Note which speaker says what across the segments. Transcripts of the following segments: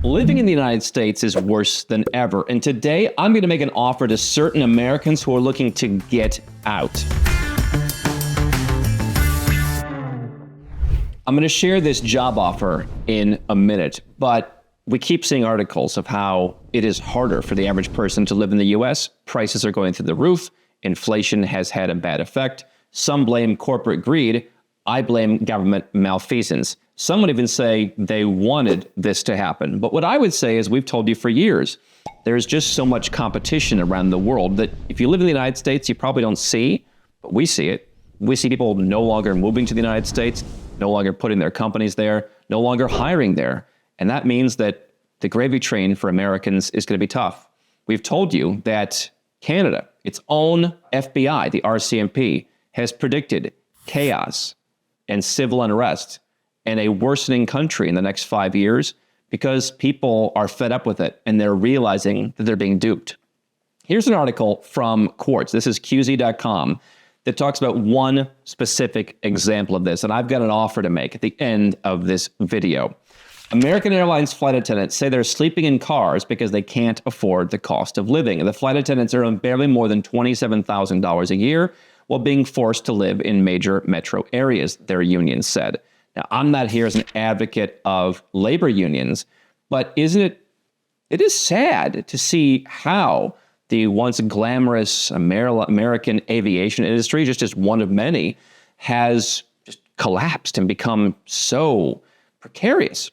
Speaker 1: Living in the United States is worse than ever, and today I'm going to make an offer to certain Americans who are looking to get out. I'm going to share this job offer in a minute, but we keep seeing articles of how it is harder for the average person to live in the US. Prices are going through the roof. Inflation has had a bad effect. Some blame corporate greed. I blame government malfeasance. Some would even say they wanted this to happen. But what I would say is, we've told you for years, there's just so much competition around the world that if you live in the United States, you probably don't see, but we see it. We see people no longer moving to the United States, no longer putting their companies there, no longer hiring there. And that means that the gravy train for Americans is going to be tough. We've told you that Canada, its own FBI, the RCMP, has predicted chaos and civil unrest and a worsening country in the next 5 years because people are fed up with it and they're realizing that they're being duped. Here's an article from Quartz. This is QZ.com that talks about one specific example of this. And I've got an offer to make at the end of this video. American Airlines flight attendants say they're sleeping in cars because they can't afford the cost of living. And the flight attendants earn barely more than $27,000 a year while being forced to live in major metro areas, their union said. Now, I'm not here as an advocate of labor unions, but it is sad to see how the once glamorous American aviation industry, just one of many, has just collapsed and become so precarious.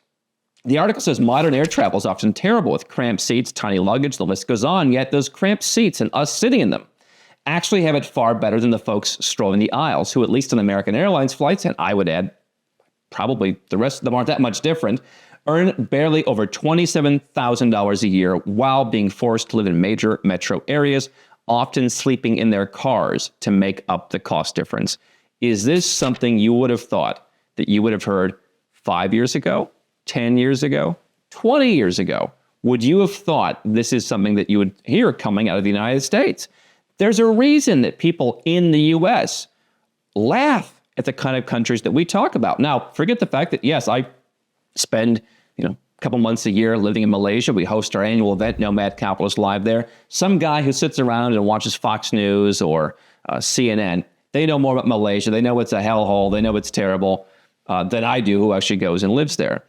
Speaker 1: The article says modern air travel is often terrible with cramped seats, tiny luggage, the list goes on, yet those cramped seats and us sitting in them actually have it far better than the folks strolling the aisles, who at least on American Airlines flights, and I would add, probably the rest of them aren't that much different, earn barely over $27,000 a year while being forced to live in major metro areas, often sleeping in their cars to make up the cost difference. Is this something you would have thought that you would have heard 5 years ago, 10 years ago, 20 years ago? Would you have thought this is something that you would hear coming out of the United States? There's a reason that people in the US laugh at the kind of countries that we talk about. Now, forget the fact that, yes, I spend, a couple months a year living in Malaysia. We host our annual event, Nomad Capitalist, live there. Some guy who sits around and watches Fox News or CNN, they know more about Malaysia. They know it's a hellhole. They know it's terrible than I do, who actually goes and lives there.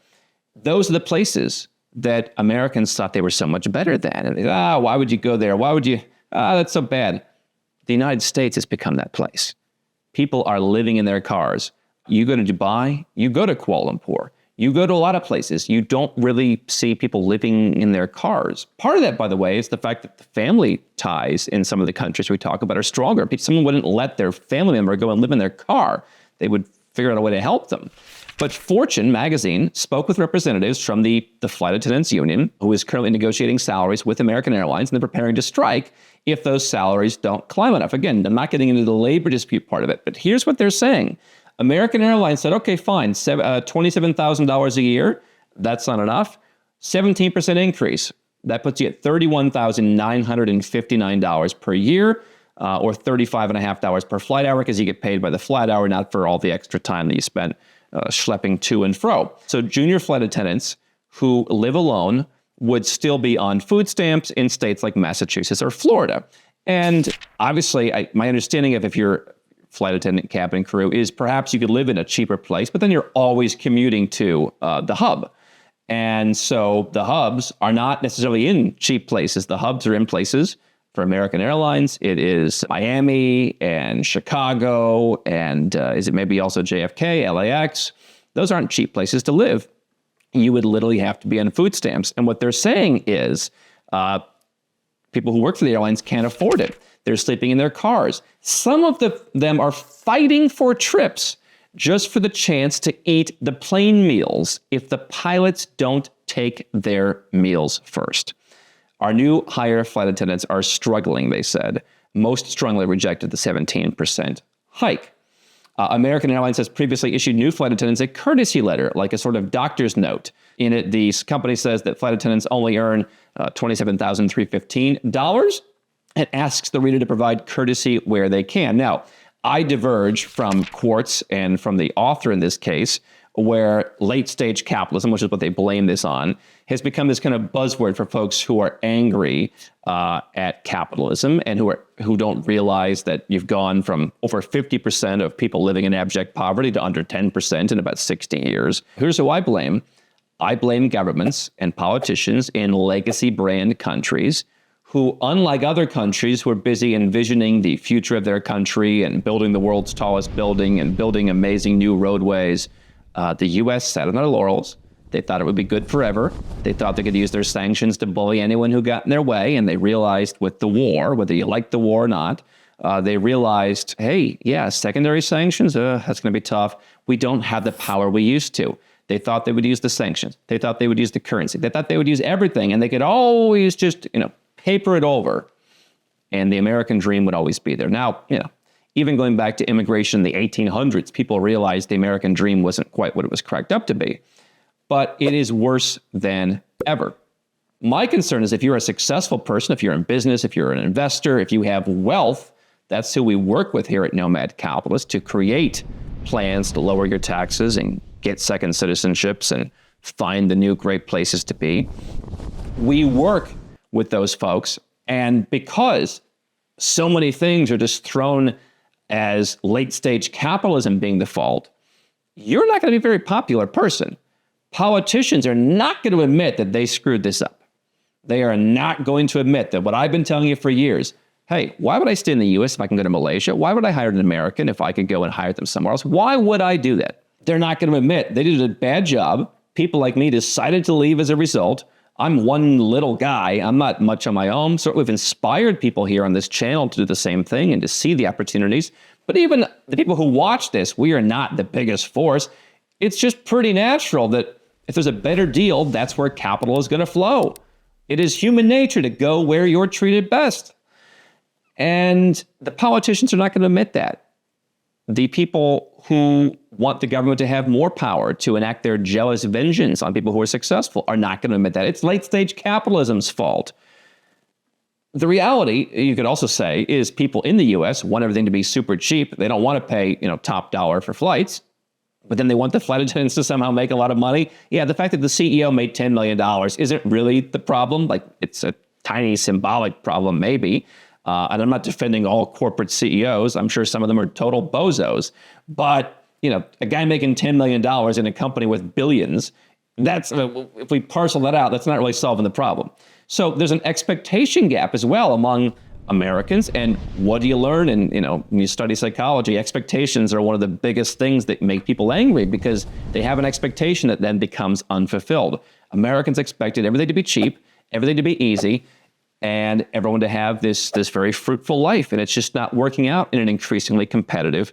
Speaker 1: Those are the places that Americans thought they were so much better than. And why would you go there? Why would you? That's so bad. The United States has become that place. People are living in their cars. You go to Dubai, you go to Kuala Lumpur, you go to a lot of places. You don't really see people living in their cars. Part of that, by the way, is the fact that the family ties in some of the countries we talk about are stronger. Someone wouldn't let their family member go and live in their car. They would figure out a way to help them. But Fortune magazine spoke with representatives from the flight attendants union, who is currently negotiating salaries with American Airlines, and they're preparing to strike if those salaries don't climb enough. Again, I'm not getting into the labor dispute part of it, but here's what they're saying. American Airlines said, okay, fine, $27,000 a year, that's not enough. 17% increase, that puts you at $31,959 per year, or $35.50 per flight hour, because you get paid by the flight hour, not for all the extra time that you spent schlepping to and fro. So junior flight attendants who live alone would still be on food stamps in states like Massachusetts or Florida. And obviously, my understanding of if you're flight attendant, cabin crew, is perhaps you could live in a cheaper place, but then you're always commuting to the hub. And so the hubs are not necessarily in cheap places. The hubs are in places. For American Airlines, it is Miami and Chicago, and is it maybe also JFK, LAX? Those aren't cheap places to live. You would literally have to be on food stamps. And what they're saying is people who work for the airlines can't afford it. They're sleeping in their cars. Some of them are fighting for trips just for the chance to eat the plane meals if the pilots don't take their meals first. Our new hire flight attendants are struggling, they said. Most strongly rejected the 17% hike. American Airlines has previously issued new flight attendants a courtesy letter, like a sort of doctor's note. In it, the company says that flight attendants only earn $27,315 and asks the reader to provide courtesy where they can. Now, I diverge from Quartz and from the author in this case where late stage capitalism, which is what they blame this on, has become this kind of buzzword for folks who are angry at capitalism and who don't realize that you've gone from over 50% of people living in abject poverty to under 10% in about 60 years. Here's who I blame. I blame governments and politicians in legacy brand countries who, unlike other countries who are busy envisioning the future of their country and building the world's tallest building and building amazing new roadways, the U.S. sat on their laurels. They thought it would be good forever. They thought they could use their sanctions to bully anyone who got in their way. And they realized with the war, whether you like the war or not, they realized, hey, yeah, secondary sanctions, that's going to be tough. We don't have the power we used to. They thought they would use the sanctions. They thought they would use the currency. They thought they would use everything. And they could always just, paper it over, and the American dream would always be there. Now, even going back to immigration in the 1800s, people realized the American dream wasn't quite what it was cracked up to be. But it is worse than ever. My concern is if you're a successful person, if you're in business, if you're an investor, if you have wealth, that's who we work with here at Nomad Capitalist to create plans to lower your taxes and get second citizenships and find the new great places to be. We work with those folks, and because so many things are just thrown as late stage capitalism being the fault, you're not going to be a very popular person. Politicians are not going to admit that they screwed this up. They are not going to admit that what I've been telling you for years, hey, why would I stay in the US if I can go to Malaysia? Why would I hire an American if I could go and hire them somewhere else? Why would I do that? They're not going to admit they did a bad job. People like me decided to leave as a result. I'm one little guy. I'm not much on my own. So we've inspired people here on this channel to do the same thing and to see the opportunities. But even the people who watch this, we are not the biggest force. It's just pretty natural that if there's a better deal, that's where capital is going to flow. It is human nature to go where you're treated best. And the politicians are not going to admit that. The people who want the government to have more power to enact their jealous vengeance on people who are successful are not going to admit that. It's late stage capitalism's fault. The reality, you could also say, is people in the US want everything to be super cheap. They don't want to pay, top dollar for flights, but then they want the flight attendants to somehow make a lot of money. Yeah, the fact that the CEO made $10 million isn't really the problem. Like, it's a tiny symbolic problem, maybe. And I'm not defending all corporate CEOs. I'm sure some of them are total bozos. But, a guy making $10 million in a company with billions, that's, if we parcel that out, that's not really solving the problem. So there's an expectation gap as well among Americans. And what do you learn? And, when you study psychology, expectations are one of the biggest things that make people angry because they have an expectation that then becomes unfulfilled. Americans expected everything to be cheap, everything to be easy, and everyone to have this very fruitful life. And it's just not working out in an increasingly competitive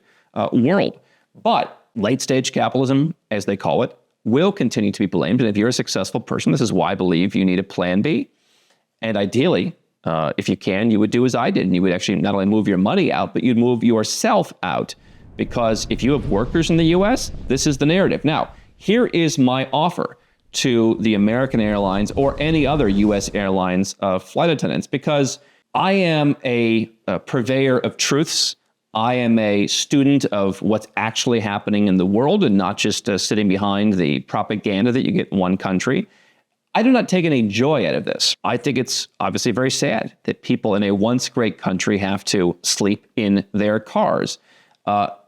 Speaker 1: world. But late stage capitalism, as they call it, will continue to be blamed. And if you're a successful person, this is why I believe you need a plan B. And ideally, if you can, you would do as I did. And you would actually not only move your money out, but you'd move yourself out. Because if you have workers in the US, this is the narrative. Now, here is my offer to the American Airlines or any other U.S. airlines flight attendants, because I am a purveyor of truths. I am a student of what's actually happening in the world and not just sitting behind the propaganda that you get in one country. I do not take any joy out of this. I think it's obviously very sad that people in a once great country have to sleep in their cars.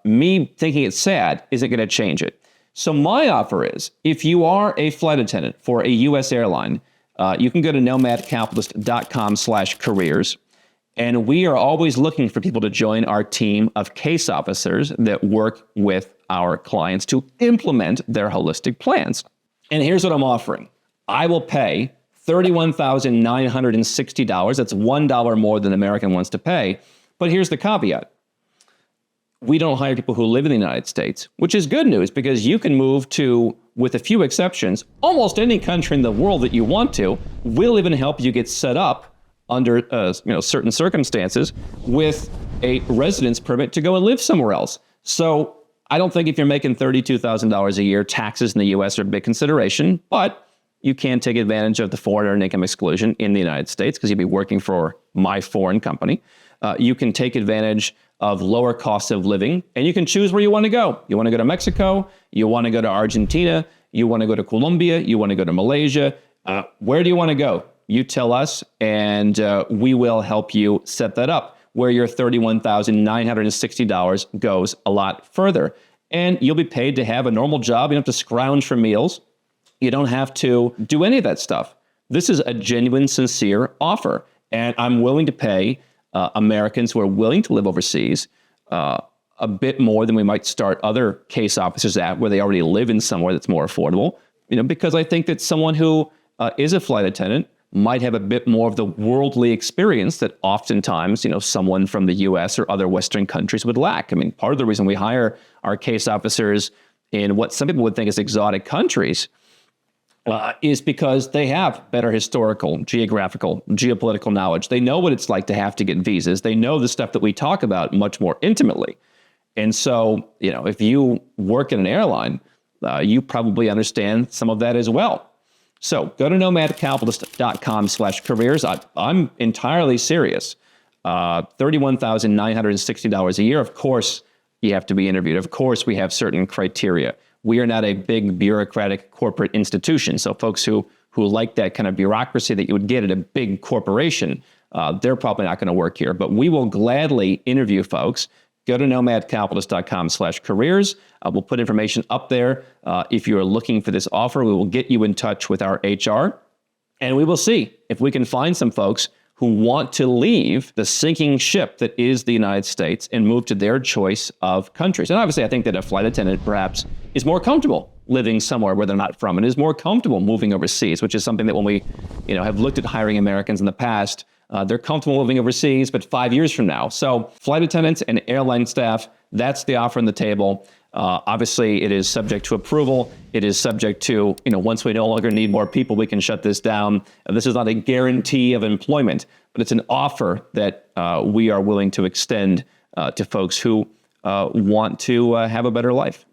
Speaker 1: Me thinking it's sad isn't going to change it. So my offer is, if you are a flight attendant for a U.S. airline, you can go to nomadcapitalist.com/careers. And we are always looking for people to join our team of case officers that work with our clients to implement their holistic plans. And here's what I'm offering. I will pay $31,960. That's $1 more than American wants to pay. But here's the caveat. We don't hire people who live in the United States, which is good news because you can move to, with a few exceptions, almost any country in the world that you want to. We'll even help you get set up under certain circumstances with a residence permit to go and live somewhere else. So I don't think if you're making $32,000 a year, taxes in the U.S. are a big consideration, but you can take advantage of the foreign earned income exclusion in the United States because you'd be working for my foreign company. You can take advantage of lower costs of living, and you can choose where you want to go. You want to go to Mexico, you want to go to Argentina, you want to go to Colombia, you want to go to Malaysia. Where do you want to go? You tell us, and we will help you set that up, where your $31,960 goes a lot further. And you'll be paid to have a normal job. You don't have to scrounge for meals. You don't have to do any of that stuff. This is a genuine, sincere offer. And I'm willing to pay Americans who are willing to live overseas a bit more than we might start other case officers at, where they already live in somewhere that's more affordable. Because I think that someone who is a flight attendant might have a bit more of the worldly experience that oftentimes, someone from the US or other Western countries would lack. I mean, part of the reason we hire our case officers in what some people would think is exotic countries is because they have better historical, geographical, geopolitical knowledge. They know what it's like to have to get visas. They know the stuff that we talk about much more intimately. And so, if you work in an airline, you probably understand some of that as well. So go to nomadcapitalist.com/careers. I'm entirely serious. $31,960 a year. Of course, you have to be interviewed. Of course, we have certain criteria. We are not a big bureaucratic corporate institution. So folks who like that kind of bureaucracy that you would get at a big corporation, they're probably not going to work here. But we will gladly interview folks. Go to nomadcapitalist.com/careers. We'll put information up there. If you are looking for this offer, we will get you in touch with our HR, and we will see if we can find some folks who want to leave the sinking ship that is the United States and move to their choice of countries. And obviously, I think that a flight attendant perhaps is more comfortable living somewhere where they're not from and is more comfortable moving overseas, which is something that when we have looked at hiring Americans in the past, they're comfortable living overseas, but 5 years from now. So flight attendants and airline staff, that's the offer on the table. Obviously, it is subject to approval. It is subject to, once we no longer need more people, we can shut this down. This is not a guarantee of employment, but it's an offer that we are willing to extend to folks who want to have a better life.